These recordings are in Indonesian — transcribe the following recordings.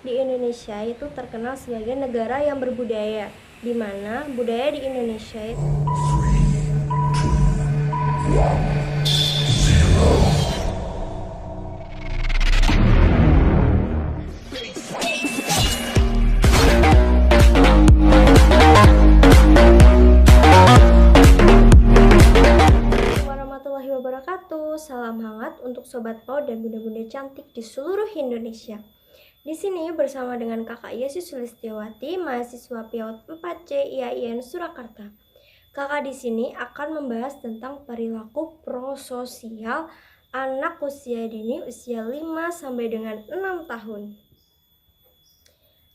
Di Indonesia itu terkenal sebagai negara yang berbudaya, di mana budaya di Indonesia itu warahmatullahi wabarakatuh. Salam hangat untuk Sobat Pau dan bunda-bunda cantik di seluruh Indonesia. Di sini bersama dengan Kakak Yesi Sulistiawati, mahasiswa PIAUD 4C IAIN Surakarta. Kakak di sini akan membahas tentang perilaku prososial anak usia dini usia 5 sampai dengan 6 tahun.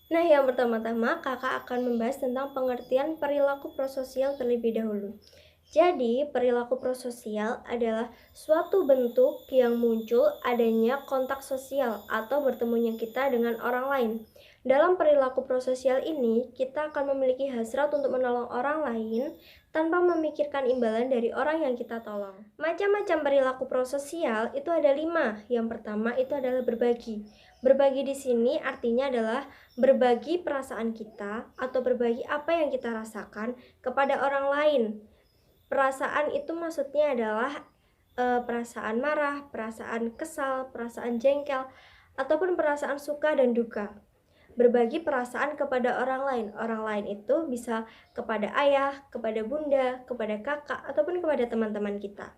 Nah, yang pertama-tama kakak akan membahas tentang pengertian perilaku prososial terlebih dahulu. Jadi, perilaku prososial adalah suatu bentuk yang muncul adanya kontak sosial atau bertemunya kita dengan orang lain. Dalam perilaku prososial ini, kita akan memiliki hasrat untuk menolong orang lain tanpa memikirkan imbalan dari orang yang kita tolong. Macam-macam perilaku prososial itu ada 5. Yang pertama itu adalah berbagi. Berbagi di sini artinya adalah berbagi perasaan kita atau berbagi apa yang kita rasakan kepada orang lain. Perasaan itu maksudnya adalah perasaan marah, perasaan kesal, perasaan jengkel, ataupun perasaan suka dan duka. Berbagi perasaan kepada orang lain. Orang lain itu bisa kepada ayah, kepada bunda, kepada kakak, ataupun kepada teman-teman kita.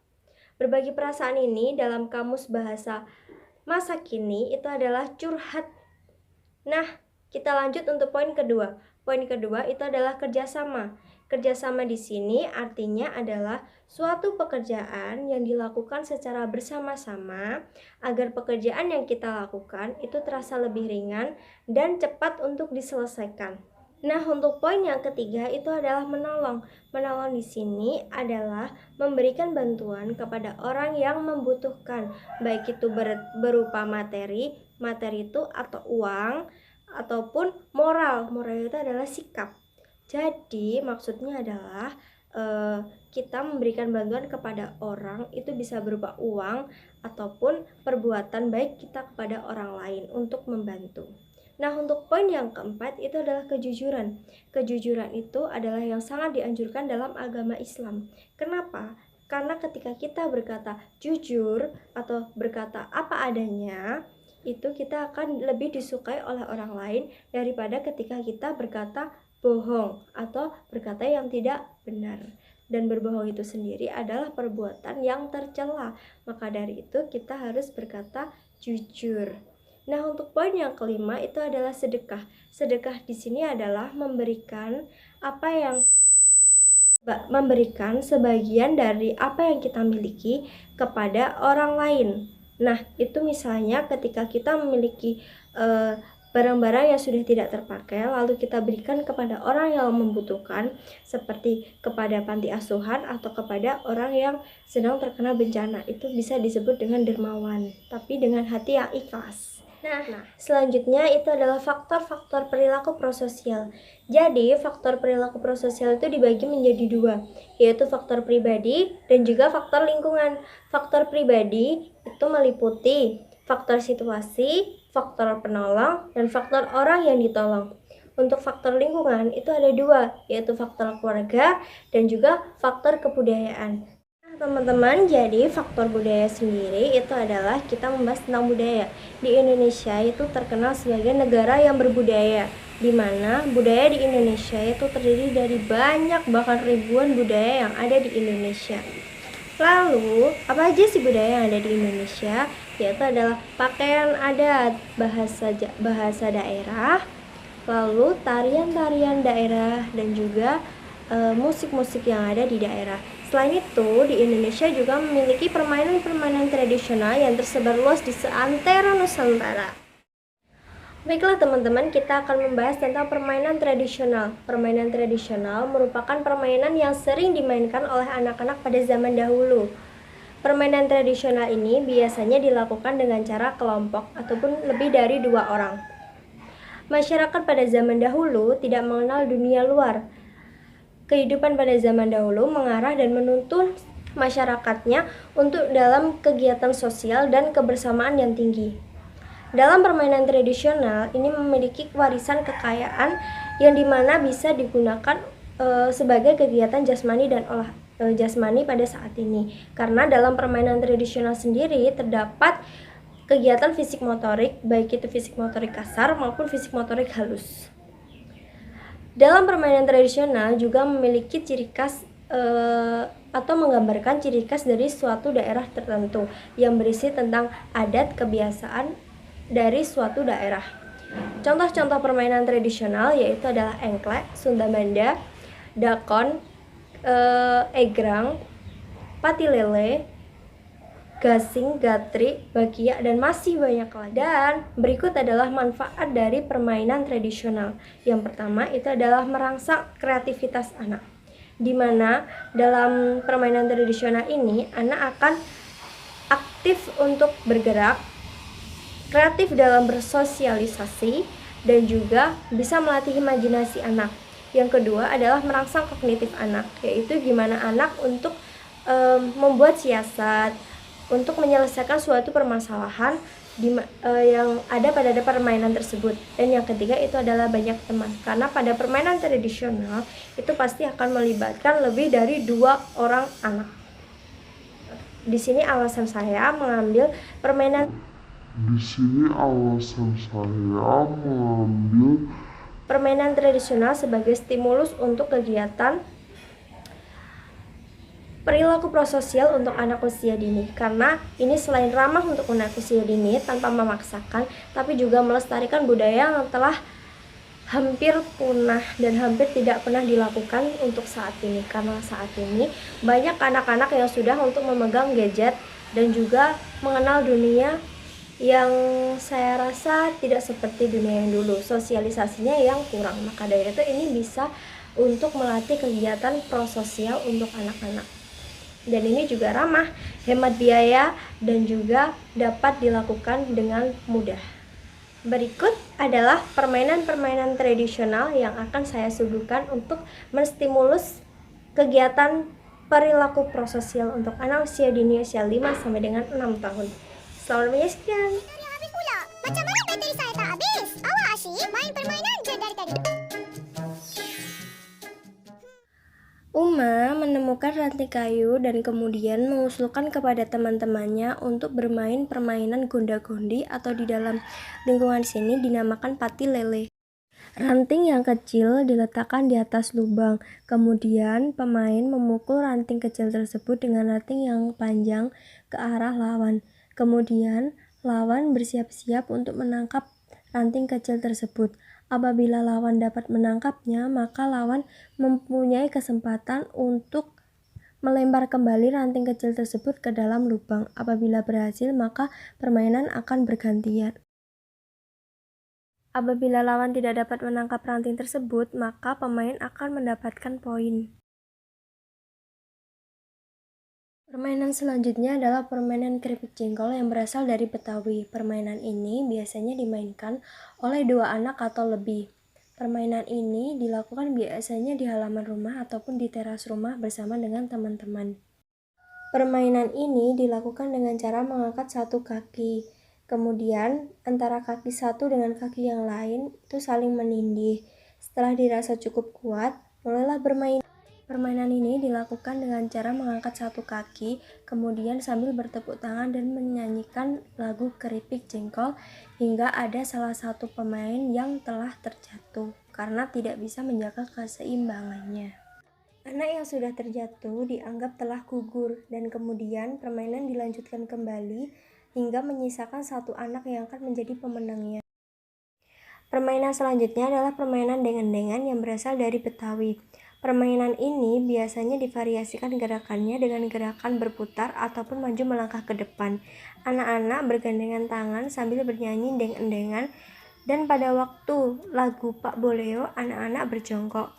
Berbagi perasaan ini dalam kamus bahasa masa kini itu adalah curhat. Nah, kita lanjut untuk poin kedua. Poin kedua itu adalah kerjasama. Kerjasama di sini artinya adalah suatu pekerjaan yang dilakukan secara bersama-sama agar pekerjaan yang kita lakukan itu terasa lebih ringan dan cepat untuk diselesaikan. Nah, untuk poin yang ketiga itu adalah menolong. Menolong di sini adalah memberikan bantuan kepada orang yang membutuhkan, baik itu berupa materi itu atau uang, ataupun moral. Moral itu adalah sikap. Jadi maksudnya adalah kita memberikan bantuan kepada orang itu bisa berupa uang ataupun perbuatan baik kita kepada orang lain untuk membantu. Nah, untuk poin yang keempat itu adalah kejujuran. Kejujuran itu adalah yang sangat dianjurkan dalam agama Islam. Kenapa? Karena ketika kita berkata jujur atau berkata apa adanya, itu kita akan lebih disukai oleh orang lain daripada ketika kita berkata bohong atau berkata yang tidak benar. Dan berbohong itu sendiri adalah perbuatan yang tercela. Maka dari itu kita harus berkata jujur. Nah, untuk poin yang kelima itu adalah sedekah. Sedekah di sini adalah memberikan sebagian dari apa yang kita miliki kepada orang lain. Nah, itu misalnya ketika kita memiliki barang-barang yang sudah tidak terpakai lalu kita berikan kepada orang yang membutuhkan, seperti kepada panti asuhan atau kepada orang yang sedang terkena bencana. Itu bisa disebut dengan dermawan, tapi dengan hati yang ikhlas. Nah, selanjutnya itu adalah faktor-faktor perilaku prososial. Jadi, faktor perilaku prososial itu dibagi menjadi 2, yaitu faktor pribadi dan juga faktor lingkungan. Faktor pribadi itu meliputi faktor situasi, faktor penolong, dan faktor orang yang ditolong. Untuk faktor lingkungan itu ada 2, yaitu faktor keluarga dan juga faktor kebudayaan. Teman-teman, jadi faktor budaya sendiri itu adalah kita membahas tentang budaya. Di Indonesia itu terkenal sebagai negara yang berbudaya, di mana budaya di Indonesia itu terdiri dari banyak bahkan ribuan budaya yang ada di Indonesia. Lalu, apa aja sih budaya yang ada di Indonesia? Yaitu adalah pakaian adat, bahasa daerah, lalu tarian-tarian daerah, dan juga musik-musik yang ada di daerah. Selain itu, di Indonesia juga memiliki permainan-permainan tradisional yang tersebar luas di seantero Nusantara. Baiklah teman-teman, kita akan membahas tentang permainan tradisional. Permainan tradisional merupakan permainan yang sering dimainkan oleh anak-anak pada zaman dahulu. Permainan tradisional ini biasanya dilakukan dengan cara kelompok ataupun lebih dari 2 orang. Masyarakat pada zaman dahulu tidak mengenal dunia luar. Kehidupan pada zaman dahulu mengarah dan menuntun masyarakatnya untuk dalam kegiatan sosial dan kebersamaan yang tinggi. Dalam permainan tradisional ini memiliki warisan kekayaan yang dimana bisa digunakan sebagai kegiatan jasmani dan jasmani pada saat ini. Karena dalam permainan tradisional sendiri terdapat kegiatan fisik motorik, baik itu fisik motorik kasar maupun fisik motorik halus. Dalam permainan tradisional juga memiliki ciri khas atau menggambarkan ciri khas dari suatu daerah tertentu yang berisi tentang adat kebiasaan dari suatu daerah. Contoh-contoh permainan tradisional yaitu adalah engklek, Sunda Banda, dakon, egrang, pati lele, gasing, gatri, bakia, dan masih banyak lagi. Dan berikut adalah manfaat dari permainan tradisional. Yang pertama itu adalah merangsang kreativitas anak, di mana dalam permainan tradisional ini anak akan aktif untuk bergerak, kreatif dalam bersosialisasi, dan juga bisa melatih imajinasi anak. Yang kedua adalah merangsang kognitif anak, yaitu gimana anak untuk membuat siasat, untuk menyelesaikan suatu permasalahan yang ada pada permainan tersebut. Dan yang ketiga itu adalah banyak teman, karena pada permainan tradisional itu pasti akan melibatkan lebih dari 2 orang anak. Di sini alasan saya mengambil permainan tradisional sebagai stimulus untuk kegiatan perilaku prososial untuk anak usia dini, karena ini selain ramah untuk anak usia dini tanpa memaksakan, tapi juga melestarikan budaya yang telah hampir punah dan hampir tidak pernah dilakukan untuk saat ini, karena saat ini banyak anak-anak yang sudah untuk memegang gadget dan juga mengenal dunia yang saya rasa tidak seperti dunia yang dulu, sosialisasinya yang kurang. Maka dari itu ini bisa untuk melatih kegiatan prososial untuk anak-anak. Dan ini juga ramah, hemat biaya, dan juga dapat dilakukan dengan mudah. Berikut adalah permainan-permainan tradisional yang akan saya suguhkan untuk menstimulus kegiatan perilaku prososial untuk anak usia dini usia 5 sampai dengan 6 tahun. Selamat menyaksikan. Habis pula. Macam mana bateri saya tak habis? Awak asyik main permainan je dari tadi. Uma menemukan ranting kayu dan kemudian mengusulkan kepada teman-temannya untuk bermain permainan gonda-gondi atau di dalam lingkungan sini dinamakan pati lele. Ranting yang kecil diletakkan di atas lubang, kemudian pemain memukul ranting kecil tersebut dengan ranting yang panjang ke arah lawan. Kemudian lawan bersiap-siap untuk menangkap ranting kecil tersebut. Apabila lawan dapat menangkapnya, maka lawan mempunyai kesempatan untuk melempar kembali ranting kecil tersebut ke dalam lubang. Apabila berhasil, maka permainan akan bergantian. Apabila lawan tidak dapat menangkap ranting tersebut, maka pemain akan mendapatkan poin. Permainan selanjutnya adalah permainan keripik jengkol yang berasal dari Betawi. Permainan ini biasanya dimainkan oleh 2 anak atau lebih. Permainan ini dilakukan biasanya di halaman rumah ataupun di teras rumah bersama dengan teman-teman. Permainan ini dilakukan dengan cara mengangkat satu kaki. Kemudian antara kaki satu dengan kaki yang lain itu saling menindih. Setelah dirasa cukup kuat, mulailah bermain. Permainan ini dilakukan dengan cara mengangkat satu kaki, kemudian sambil bertepuk tangan dan menyanyikan lagu keripik jengkol hingga ada salah satu pemain yang telah terjatuh karena tidak bisa menjaga keseimbangannya. Anak yang sudah terjatuh dianggap telah gugur dan kemudian permainan dilanjutkan kembali hingga menyisakan satu anak yang akan menjadi pemenangnya. Permainan selanjutnya adalah permainan dengan-dengan yang berasal dari Betawi. Permainan ini biasanya divariasikan gerakannya dengan gerakan berputar ataupun maju melangkah ke depan. Anak-anak bergandengan tangan sambil bernyanyi deng-dengan, dan pada waktu lagu Pak Boleo, anak-anak berjongkok.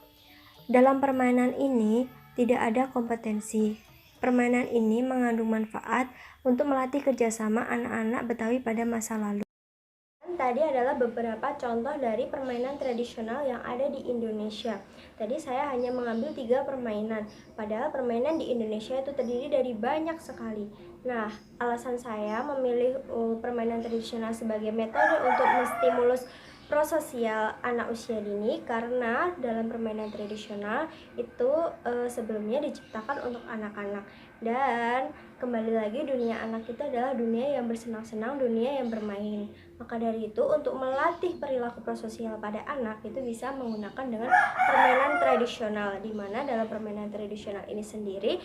Dalam permainan ini tidak ada kompetensi. Permainan ini mengandung manfaat untuk melatih kerjasama anak-anak Betawi pada masa lalu. tadi adalah beberapa contoh dari permainan tradisional yang ada di Indonesia. Tadi saya hanya mengambil 3 permainan, padahal permainan di Indonesia itu terdiri dari banyak sekali. Nah, alasan saya memilih permainan tradisional sebagai metode untuk menstimulus prososial anak usia dini karena dalam permainan tradisional itu sebelumnya diciptakan untuk anak-anak, dan kembali lagi dunia anak itu adalah dunia yang bersenang-senang, dunia yang bermain. Maka dari itu untuk melatih perilaku prososial pada anak itu bisa menggunakan dengan permainan tradisional, di mana dalam permainan tradisional ini sendiri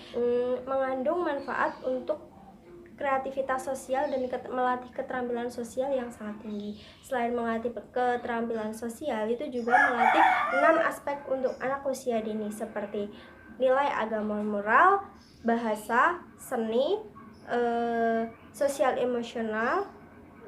mengandung manfaat untuk kreativitas sosial dan melatih keterampilan sosial yang sangat tinggi. Selain melatih keterampilan sosial, itu juga melatih 6 aspek untuk anak usia dini seperti nilai agama moral, bahasa, seni, sosial emosional,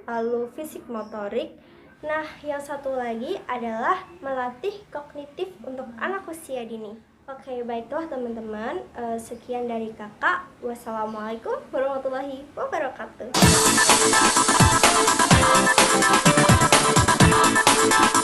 lalu fisik motorik. Nah, yang satu lagi adalah melatih kognitif untuk anak usia dini. Oke, baiklah teman-teman, sekian dari kakak. Wassalamualaikum warahmatullahi wabarakatuh.